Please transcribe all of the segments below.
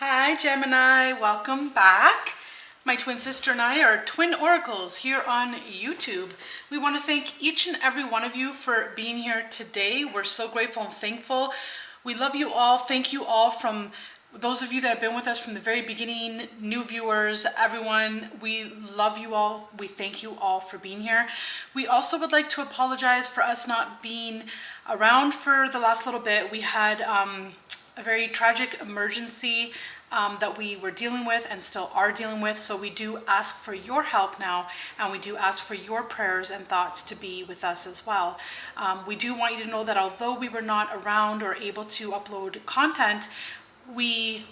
Hi Gemini, welcome back. My twin sister and I are Twin Oracles here on YouTube. We want to thank each and every one of you for being here today. We're so grateful and thankful. We love you all. Thank you all, from those of you that have been with us from the very beginning, new viewers, everyone. We love you all. We thank you all for being here. We also would like to apologize for us not being around for the last little bit. We had a very tragic emergency that we were dealing with and still are dealing with. So we do ask for your help now, and we do ask for your prayers and thoughts to be with us as well. We do want you to know that although we were not around or able to upload content, we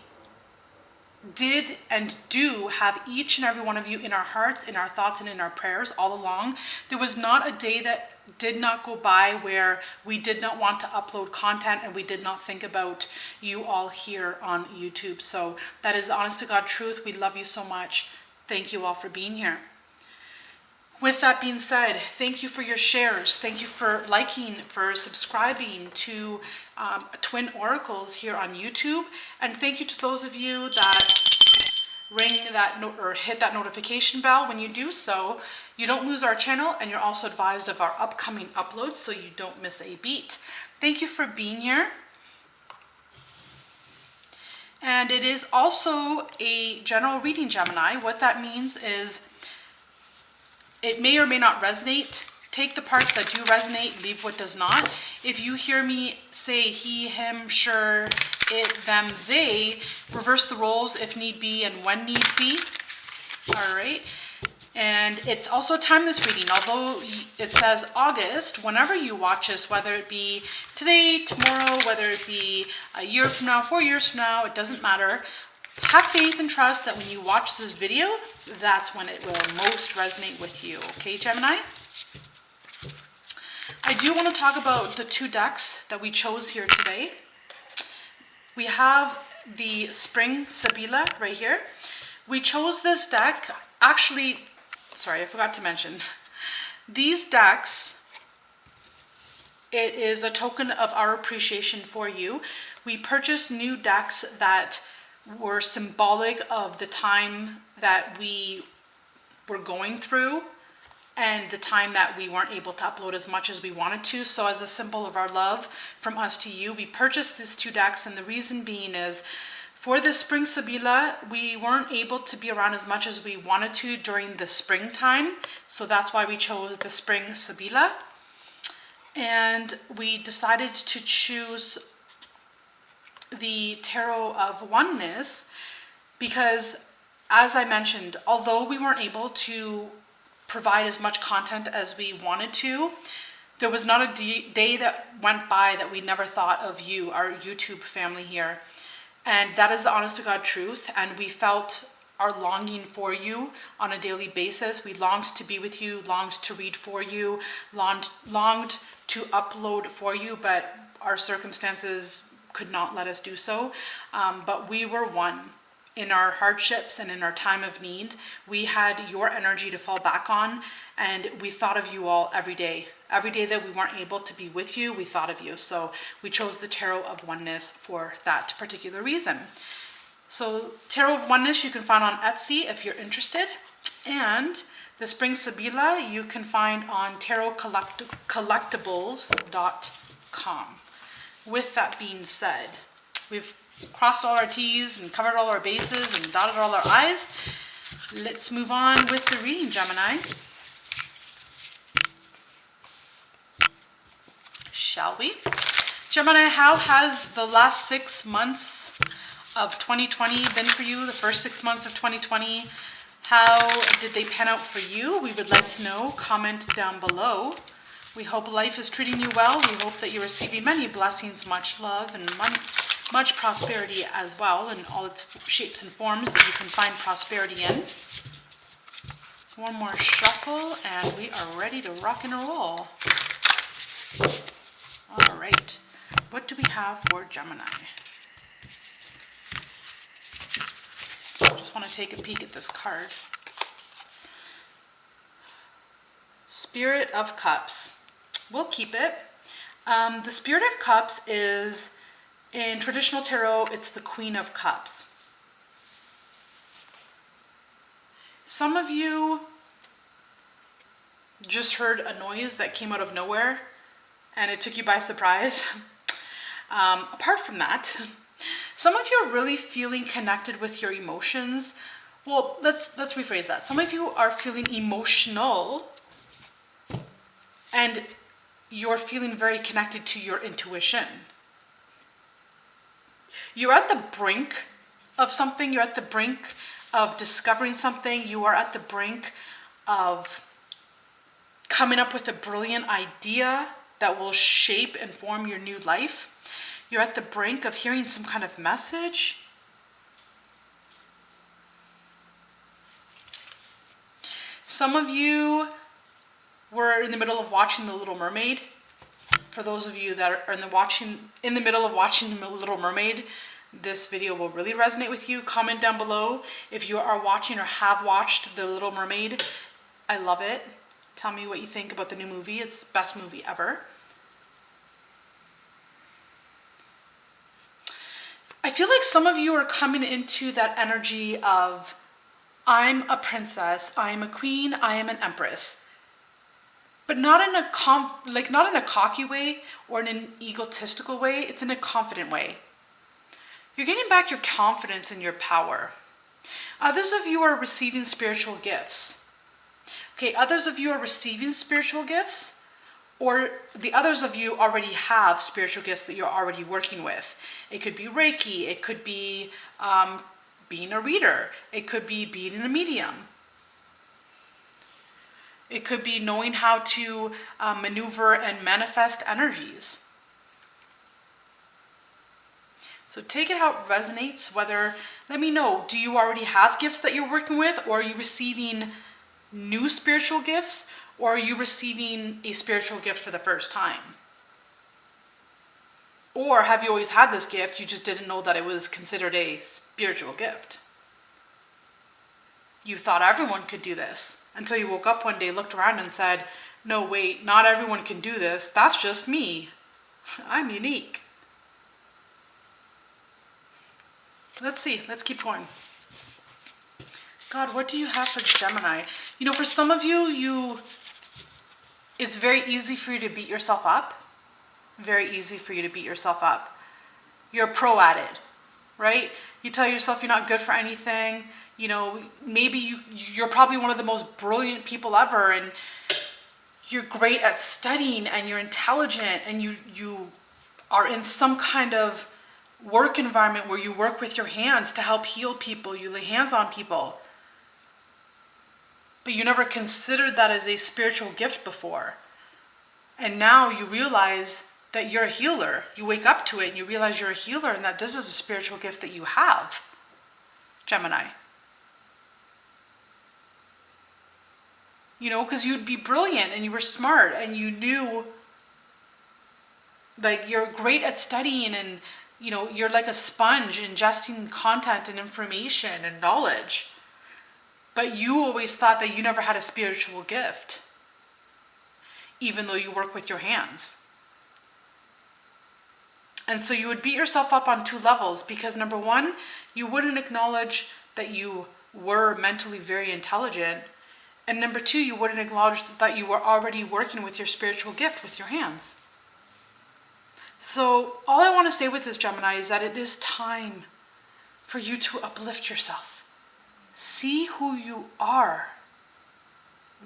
did and do have each and every one of you in our hearts, in our thoughts, and in our prayers all along. There was not a day that did not go by where we did not want to upload content and we did not think about you all here on YouTube. So that is the honest to God truth. We love you so much. Thank you all for being here. With that being said, thank you for your shares. Thank you for liking, for subscribing to Twin Oracles here on YouTube. And thank you to those of you that ring that or hit that notification bell. When you do so, you don't lose our channel, and you're also advised of our upcoming uploads so you don't miss a beat. Thank you for being here. And it is also a general reading, Gemini. What that means is it may or may not resonate. Take the parts that do resonate, leave what does not. If you hear me say he, him, sure, it, them, they, reverse the roles if need be and when need be. All right. And it's also a timeless reading. Although it says August, whenever you watch this, whether it be today, tomorrow, whether it be a year from now, 4 years from now, it doesn't matter. Have faith and trust that when you watch this video, that's when it will most resonate with you. Okay, Gemini? I do want to talk about the two decks that we chose here today. We have the Spring Sabila right here. We chose this deck, actually, sorry, I forgot to mention. These decks, it is a token of our appreciation for you. We purchased new decks that were symbolic of the time that we were going through and the time that we weren't able to upload as much as we wanted to. So as a symbol of our love from us to you, we purchased these two decks, and the reason being is for the Spring Sabila, we weren't able to be around as much as we wanted to during the springtime. So that's why we chose the Spring Sabila. And we decided to choose the Tarot of Oneness because, as I mentioned, although we weren't able to provide as much content as we wanted to, there was not a day that went by that we never thought of you, our YouTube family here. And that is the honest to God truth. And we felt our longing for you on a daily basis. We longed to be with you, longed to read for you, longed to upload for you, but our circumstances could not let us do so. But we were one. In our hardships and in our time of need, we had your energy to fall back on, and we thought of you all every day. Every day that we weren't able to be with you, we thought of you. So we chose the Tarot of Oneness for that particular reason. So Tarot of Oneness you can find on Etsy if you're interested. And the Spring Sabila you can find on tarotcollectibles.com. With that being said, we've crossed all our T's and covered all our bases and dotted all our I's. Let's move on with the reading, Gemini. Shall we? Gemini, how has the last 6 months of 2020 been for you? The first 6 months of 2020, how did they pan out for you? We would like to know. Comment down below. We hope life is treating you well. We hope that you're receiving many blessings, much love, and much prosperity as well, in all its shapes and forms that you can find prosperity in. One more shuffle, and we are ready to rock and roll. All right, what do we have for Gemini? I just want to take a peek at this card. Spirit of Cups. We'll keep it. The Spirit of Cups is, in traditional tarot, it's the Queen of Cups. Some of you just heard a noise that came out of nowhere and it took you by surprise. Apart from that, some of you are really feeling connected with your emotions. Well, let's rephrase that. Some of you are feeling emotional and you're feeling very connected to your intuition. You're at the brink of something. You're at the brink of discovering something. You are at the brink of coming up with a brilliant idea that will shape and form your new life. You're at the brink of hearing some kind of message. Some of you were in the middle of watching The Little Mermaid. For those of you that are in the middle of watching The Little Mermaid, this video will really resonate with you. Comment down below if you are watching or have watched The Little Mermaid. I love it. Tell me what you think about the new movie. It's the best movie ever. I feel like some of you are coming into that energy of, I'm a princess, I am a queen, I am an empress. But not in a cocky way or in an egotistical way. It's in a confident way. You're getting back your confidence and your power. Others of you are receiving spiritual gifts. Okay, others of you are receiving spiritual gifts, or the others of you already have spiritual gifts that you're already working with. It could be Reiki, it could be being a reader, it could be being a medium. It could be knowing how to maneuver and manifest energies. So take it how it resonates, let me know, do you already have gifts that you're working with, or are you receiving new spiritual gifts, or are you receiving a spiritual gift for the first time? Or have you always had this gift, you just didn't know that it was considered a spiritual gift? You thought everyone could do this until you woke up one day, looked around and said, no, wait, not everyone can do this. That's just me. I'm unique. Let's see. Let's keep going. God, what do you have for Gemini? You know, for some of you, it's very easy for you to beat yourself up. Very easy for you to beat yourself up. You're a pro at it, right? You tell yourself you're not good for anything. You know, maybe you're probably one of the most brilliant people ever, and you're great at studying, and you're intelligent, and you are in some kind of work environment where you work with your hands to help heal people. You lay hands on people. But you never considered that as a spiritual gift before. And now you realize that you're a healer. You wake up to it and you realize you're a healer and that this is a spiritual gift that you have, Gemini. You know, because you'd be brilliant and you were smart and you knew, like, you're great at studying and, you know, you're like a sponge ingesting content and information and knowledge. But you always thought that you never had a spiritual gift, even though you work with your hands. And so you would beat yourself up on two levels, because number one, you wouldn't acknowledge that you were mentally very intelligent. And number two, you wouldn't acknowledge that you were already working with your spiritual gift with your hands. So all I want to say with this, Gemini, is that it is time for you to uplift yourself. See who you are.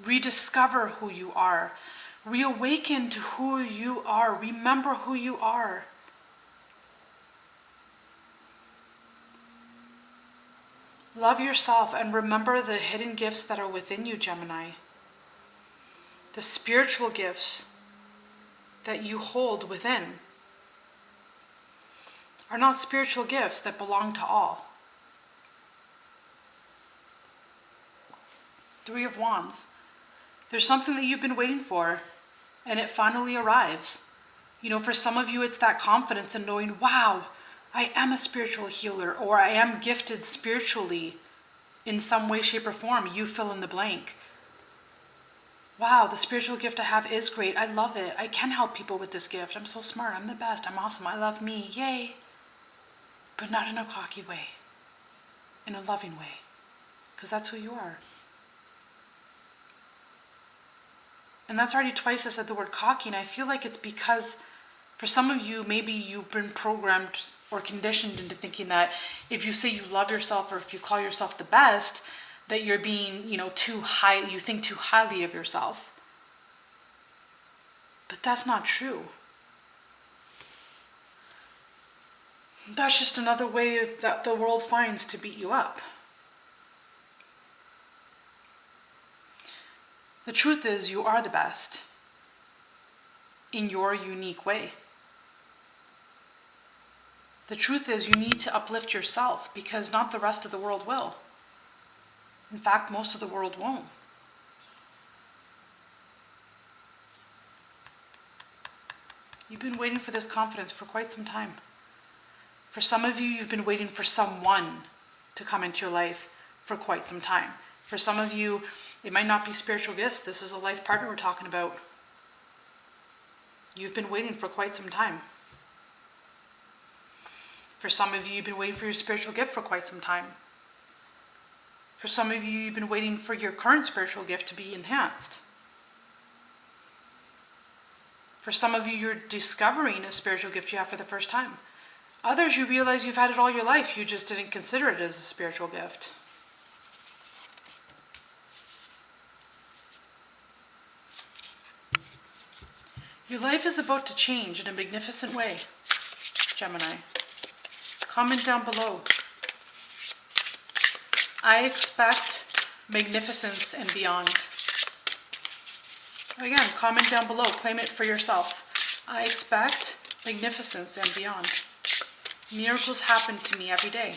Rediscover who you are. Reawaken to who you are. Remember who you are. Love yourself and remember the hidden gifts that are within you, Gemini. The spiritual gifts that you hold within are not spiritual gifts that belong to all. Three of Wands. There's something that you've been waiting for, and it finally arrives. You know, for some of you, it's that confidence in knowing, wow, I am a spiritual healer, or I am gifted spiritually in some way, shape, or form. You fill in the blank. Wow, the spiritual gift I have is great. I love it. I can help people with this gift. I'm so smart. I'm the best. I'm awesome. I love me. Yay. But not in a cocky way. In a loving way. Because that's who you are. And that's already twice I said the word cocky, and I feel like it's because for some of you, maybe you've been programmed or conditioned into thinking that if you say you love yourself or if you call yourself the best, that you're being, too high, you think too highly of yourself. But that's not true. That's just another way that the world finds to beat you up. The truth is, you are the best in your unique way. The truth is, you need to uplift yourself because not the rest of the world will. In fact, most of the world won't. You've been waiting for this confidence for quite some time. For some of you, you've been waiting for someone to come into your life for quite some time. For some of you, it might not be spiritual gifts. This is a life partner we're talking about. You've been waiting for quite some time. For some of you, you've been waiting for your spiritual gift for quite some time. For some of you, you've been waiting for your current spiritual gift to be enhanced. For some of you, you're discovering a spiritual gift you have for the first time. Others, you realize you've had it all your life. You just didn't consider it as a spiritual gift. Your life is about to change in a magnificent way, Gemini. Comment down below. I expect magnificence and beyond. Again, comment down below. Claim it for yourself. I expect magnificence and beyond. Miracles happen to me every day.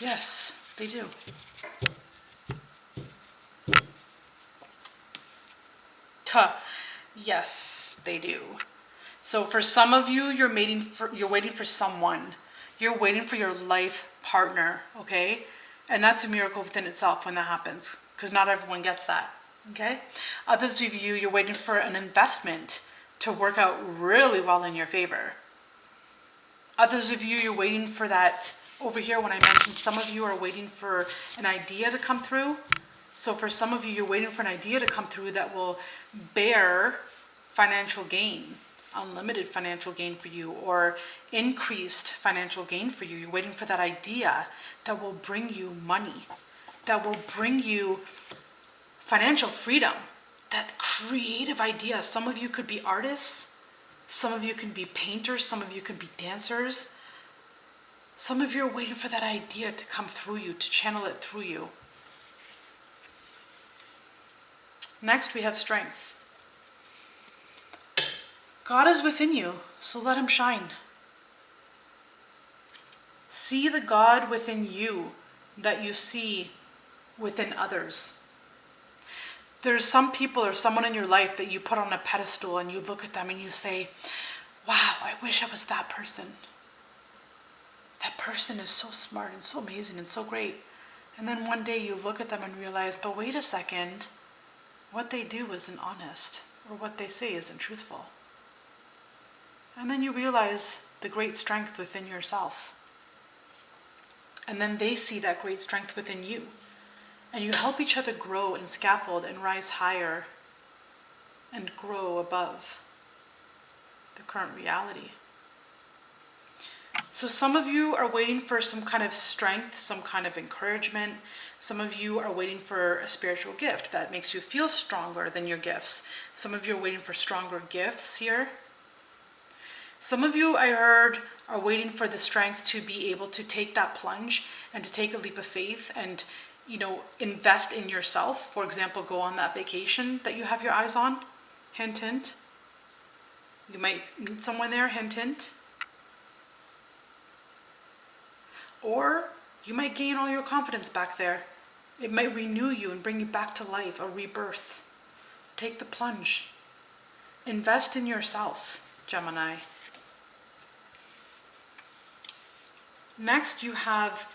Yes, they do. Yes, they do. So for some of you, you're waiting for someone. You're waiting for your life partner, okay? And that's a miracle within itself when that happens, because not everyone gets that, okay? Others of you, you're waiting for an investment to work out really well in your favor. Others of you, you're waiting for that. Over here, when I mentioned some of you are waiting for an idea to come through. So for some of you, you're waiting for an idea to come through that will bear financial gain, unlimited financial gain for you, or increased financial gain for you. You're waiting for that idea that will bring you money, that will bring you financial freedom, that creative idea. Some of you could be artists, some of you can be painters, some of you can be dancers. Some of you are waiting for that idea to come through you, to channel it through you. Next, we have strength. God is within you, so let him shine. See the God within you that you see within others. There's some people or someone in your life that you put on a pedestal and you look at them and you say, wow, I wish I was that person. That person is so smart and so amazing and so great. And then one day you look at them and realize, but wait a second, what they do isn't honest, or what they say isn't truthful. And then you realize the great strength within yourself. And then they see that great strength within you. And you help each other grow and scaffold and rise higher and grow above the current reality. So some of you are waiting for some kind of strength, some kind of encouragement. Some of you are waiting for a spiritual gift that makes you feel stronger than your gifts. Some of you are waiting for stronger gifts here. Some of you, I heard, are waiting for the strength to be able to take that plunge and to take a leap of faith and, invest in yourself. For example, go on that vacation that you have your eyes on. Hint, hint. You might meet someone there, hint, hint. Or you might gain all your confidence back there. It might renew you and bring you back to life, a rebirth. Take the plunge. Invest in yourself, Gemini. Next, you have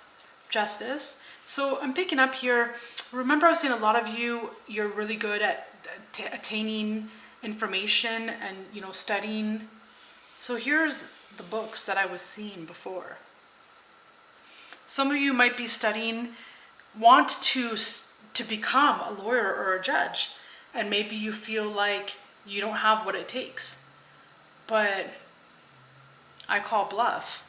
justice. So I'm picking up here. Remember I was saying a lot of you, you're really good at attaining information and, studying. So here's the books that I was seeing before. Some of you might be studying, want to to become a lawyer or a judge. And maybe you feel like you don't have what it takes. But I call bluff.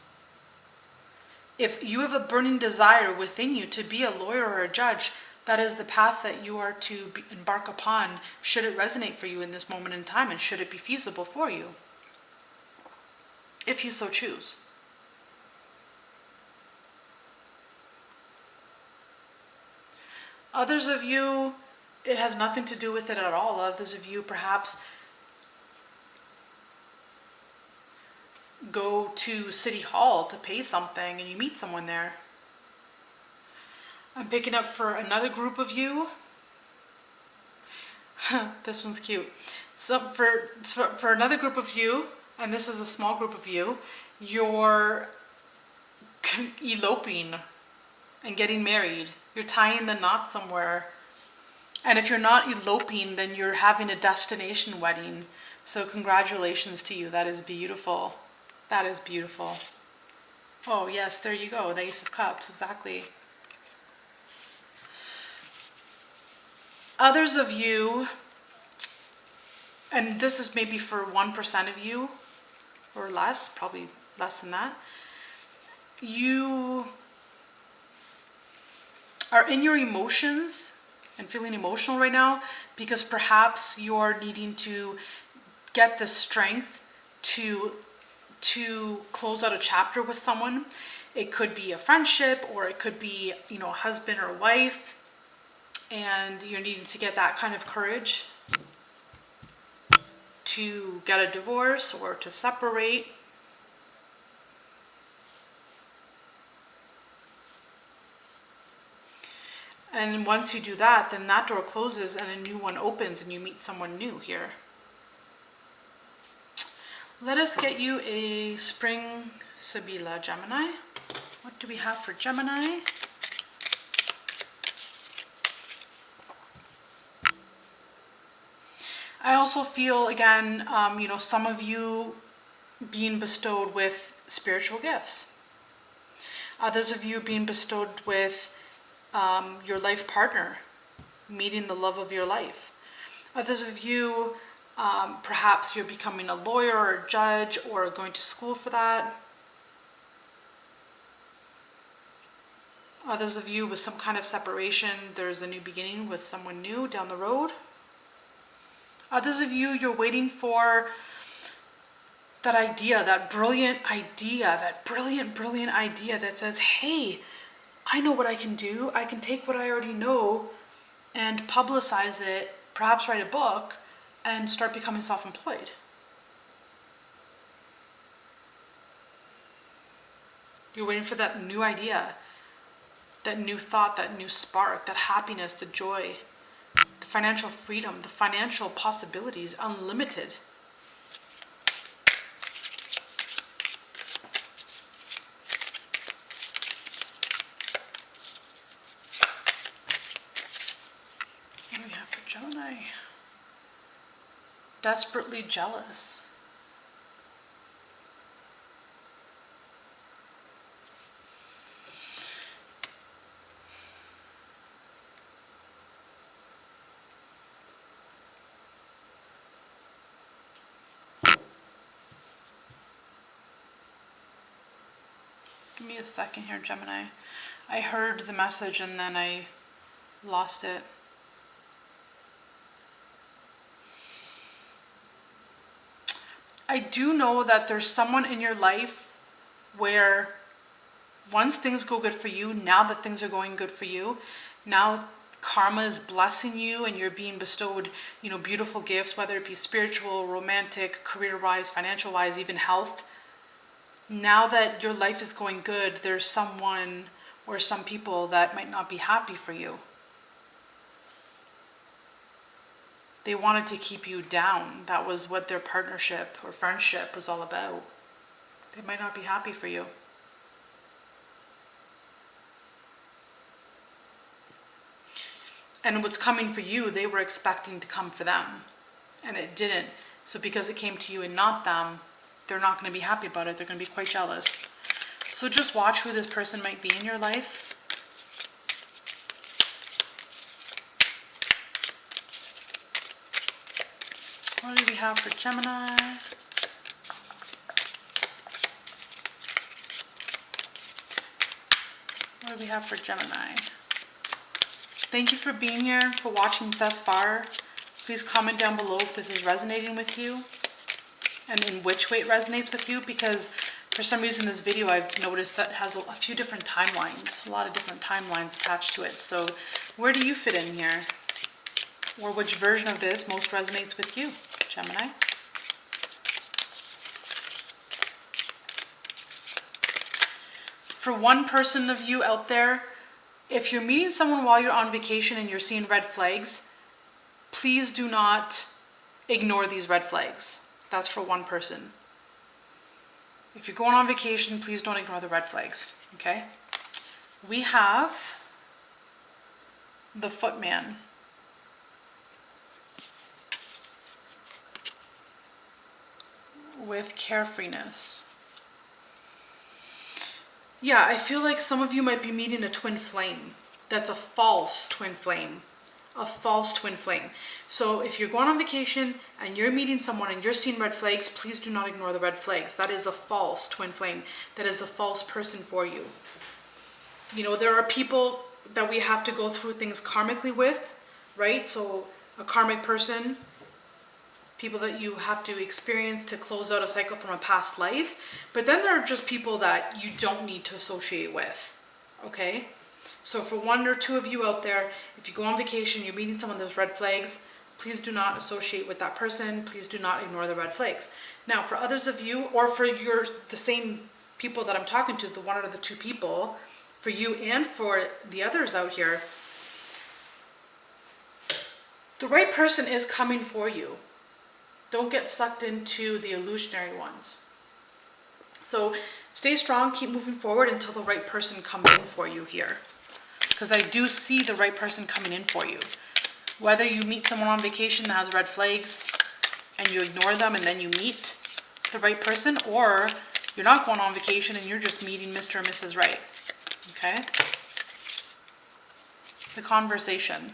If you have a burning desire within you to be a lawyer or a judge, that is the path that you are to embark upon, should it resonate for you in this moment in time, and should it be feasible for you, if you so choose. Others of you, it has nothing to do with it at all. Others of you perhaps go to City Hall to pay something and you meet someone there. I'm picking up for another group of you. This one's cute. So for another group of you, and this is a small group of you, you're eloping and getting married. You're tying the knot somewhere. And if you're not eloping, then you're having a destination wedding. So congratulations to you. That is beautiful. That is beautiful. Oh yes, there you go. The Ace of Cups, exactly. Others of you, and this is maybe for 1% of you, or less, probably less than that, you are in your emotions and feeling emotional right now because perhaps you're needing to get the strength to close out a chapter with someone. It could be a friendship, or it could be, a husband or wife, and you're needing to get that kind of courage to get a divorce or to separate. And once you do that, then that door closes and a new one opens and you meet someone new here. Let us get you a spring Sibila, Gemini. What do we have for Gemini? I also feel, again, some of you being bestowed with spiritual gifts. Others of you being bestowed with your life partner, meeting the love of your life. Others of you, perhaps you're becoming a lawyer or a judge or going to school for that. Others of you with some kind of separation, there's a new beginning with someone new down the road. Others of you, you're waiting for that idea, that brilliant idea that says, hey, I know what I can do. I can take what I already know and publicize it, perhaps write a book, and start becoming self-employed. You're waiting for that new idea, that new thought, that new spark, that happiness, the joy, the financial freedom, the financial possibilities, unlimited. What do we have for Gemini? Desperately jealous. Give me a second here, Gemini. I heard the message and then I lost it. I do know that there's someone in your life where once things go good for you, now that things are going good for you, now karma is blessing you and you're being bestowed, beautiful gifts, whether it be spiritual, romantic, career-wise, financial-wise, even health. Now that your life is going good, there's someone or some people that might not be happy for you. They wanted to keep you down. That was what their partnership or friendship was all about. They might not be happy for you. And what's coming for you, they were expecting to come for them. And it didn't. So because it came to you and not them, they're not going to be happy about it. They're going to be quite jealous. So just watch who this person might be in your life. What do we have for Gemini? What do we have for Gemini? Thank you for being here, for watching thus far. Please comment down below if this is resonating with you and in which way it resonates with you, because for some reason this video I've noticed that has a few different timelines, a lot of different timelines attached to it. So where do you fit in here? Or which version of this most resonates with you, Gemini? For one person of you out there, if you're meeting someone while you're on vacation and you're seeing red flags, please do not ignore these red flags. That's for one person. If you're going on vacation, please don't ignore the red flags, okay? We have the Footman. With carefreeness. Yeah, I feel like some of you might be meeting a twin flame. That's a false twin flame. A false twin flame. So if you're going on vacation and you're meeting someone and you're seeing red flags, please do not ignore the red flags. That is a false twin flame. That is a false person for you. You know, there are people that we have to go through things karmically with, right? So a karmic person, people that you have to experience to close out a cycle from a past life. But then there are just people that you don't need to associate with, okay? So for one or two of you out there, if you go on vacation, you're meeting someone with red flags, please do not associate with that person. Please do not ignore the red flags. Now, for others of you, or for the same people that I'm talking to, the one or the two people, for you and for the others out here, the right person is coming for you. Don't get sucked into the illusionary ones. So stay strong, keep moving forward until the right person comes in for you here. Because I do see the right person coming in for you. Whether you meet someone on vacation that has red flags and you ignore them and then you meet the right person, or you're not going on vacation and you're just meeting Mr. or Mrs. Right. Okay? The conversation.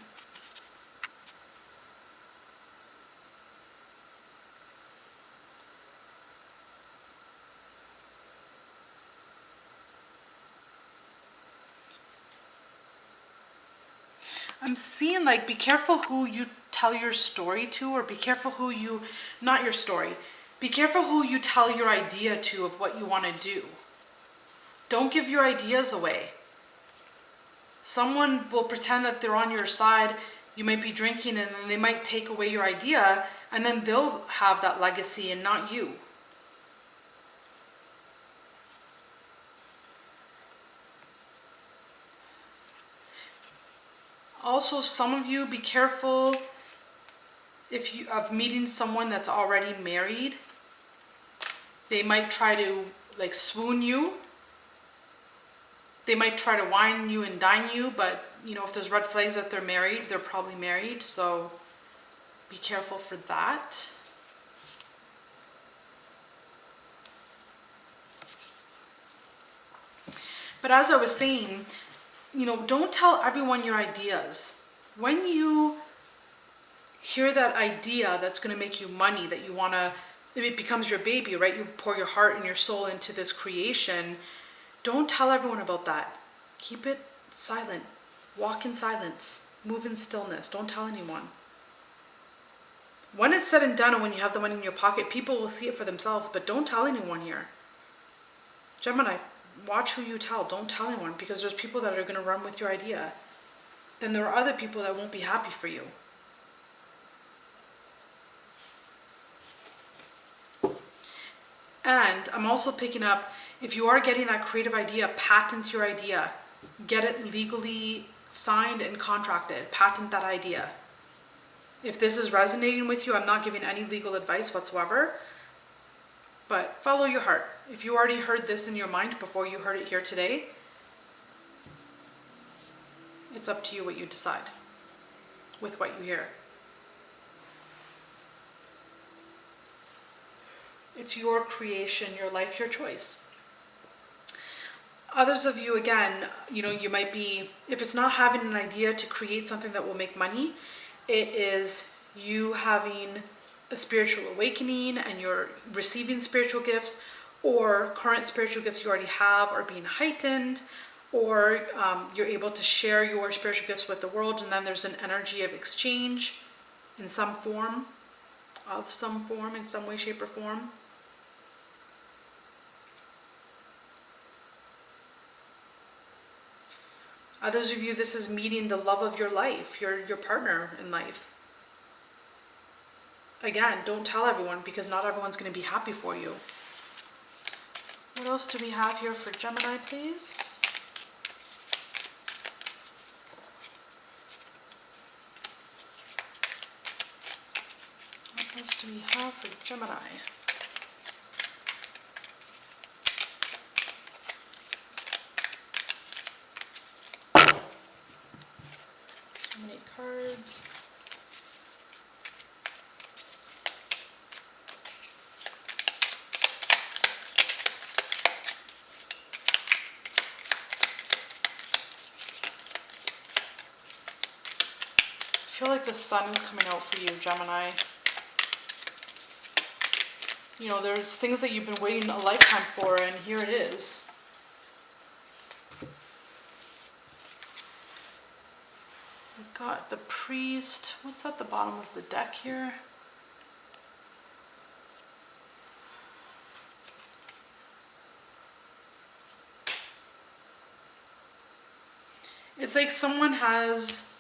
I'm seeing like, be careful who you tell your story to, or be careful who you, not your story, be careful who you tell your idea to of what you want to do. Don't give your ideas away. Someone will pretend that they're on your side, you might be drinking, and then they might take away your idea, and then they'll have that legacy and not you. Also, some of you, be careful of meeting someone that's already married. They might try to like swoon you. They might try to wine you and dine you, but you know, if there's red flags that they're married, they're probably married, so be careful for that. But as I was saying, you know, don't tell everyone your ideas. When you hear that idea that's going to make you money, that you want to, it becomes your baby, right? You pour your heart and your soul into this creation. Don't tell everyone about that. Keep it silent. Walk in silence. Move in stillness. Don't tell anyone. When it's said and done and when you have the money in your pocket, people will see it for themselves, but don't tell anyone here. Gemini, watch who you tell. Don't tell anyone, because there's people that are going to run with your idea. Then there are other people that won't be happy for you. And I'm also picking up, if you are getting that creative idea, patent your idea. Get it legally signed and contracted. Patent that idea. If this is resonating with you, I'm not giving any legal advice whatsoever. But follow your heart. If you already heard this in your mind before you heard it here today, it's up to you what you decide with what you hear. It's your creation, your life, your choice. Others of you, again, you know, you might be, if it's not having an idea to create something that will make money, it is you having a spiritual awakening and you're receiving spiritual gifts, or current spiritual gifts you already have are being heightened, or you're able to share your spiritual gifts with the world, and then there's an energy of exchange in some form, in some way, shape, or form. Others of you, this is meeting the love of your life, your partner in life. Again, don't tell everyone, because not everyone's going to be happy for you. What else do we have here for Gemini, please? What else do we have for Gemini? So many cards. I feel like the sun is coming out for you, Gemini. You know, there's things that you've been waiting a lifetime for, and here it is. We've got the priest. What's at the bottom of the deck here? It's like someone has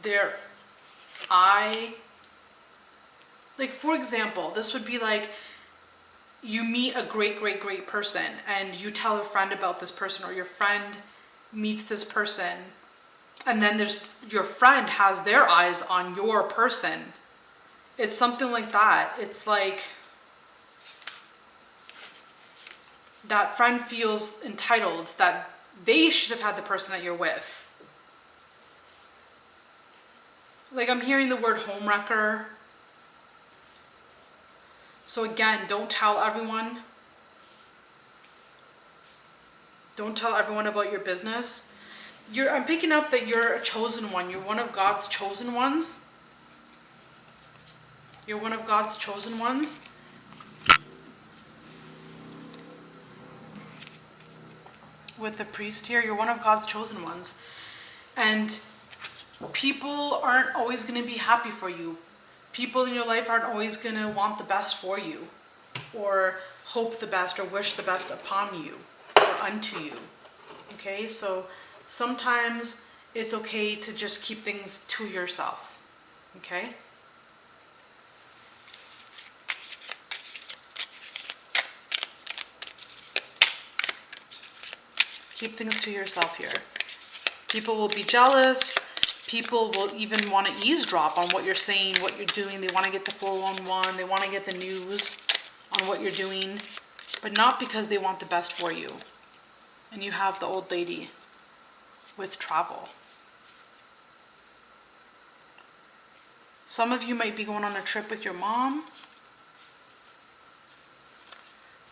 their eye, like for example, this would be like you meet a great person and you tell a friend about this person, or your friend meets this person, and then there's your friend has their eyes on your person. It's something like that. It's like that friend feels entitled that they should have had the person that you're with. Like I'm hearing the word homewrecker. So again, don't tell everyone. Don't tell everyone about your business. I'm picking up that you're a chosen one. You're one of God's chosen ones. You're one of God's chosen ones. With the priest here, you're one of God's chosen ones. And people aren't always going to be happy for you. People in your life aren't always going to want the best for you, or hope the best, or wish the best upon you, or unto you. Okay, so sometimes it's okay to just keep things to yourself. Okay? Keep things to yourself here. People will be jealous. People will even want to eavesdrop on what you're saying, what you're doing. They want to get the 411. They want to get the news on what you're doing, but not because they want the best for you. And you have the old lady with travel. Some of you might be going on a trip with your mom.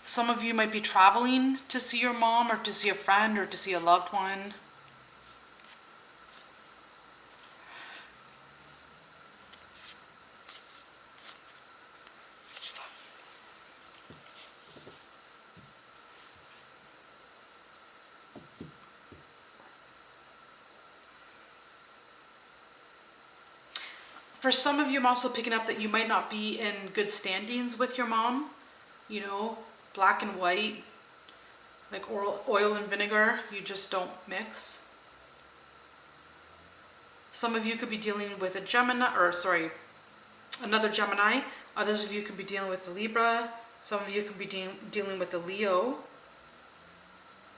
Some of you might be traveling to see your mom, or to see a friend, or to see a loved one. For some of you, I'm also picking up that you might not be in good standings with your mom. You know, black and white, like oil and vinegar, you just don't mix. Some of you could be dealing with a Gemini, another Gemini. Others of you could be dealing with the Libra. Some of you could be dealing with the Leo.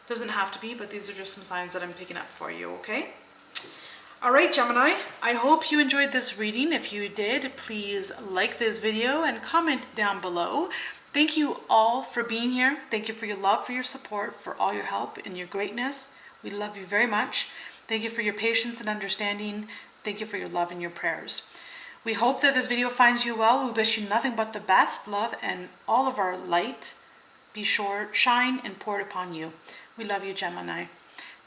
Doesn't have to be, but these are just some signs that I'm picking up for you, okay? All right, Gemini, I hope you enjoyed this reading. If you did, please like this video and comment down below. Thank you all for being here. Thank you for your love, for your support, for all your help and your greatness. We love you very much. Thank you for your patience and understanding. Thank you for your love and your prayers. We hope that this video finds you well. We wish you nothing but the best, love, and all of our light be sure shine and pour it upon you. We love you, Gemini.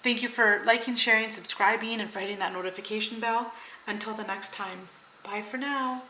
Thank you for liking, sharing, subscribing, and for hitting that notification bell. Until the next time, bye for now.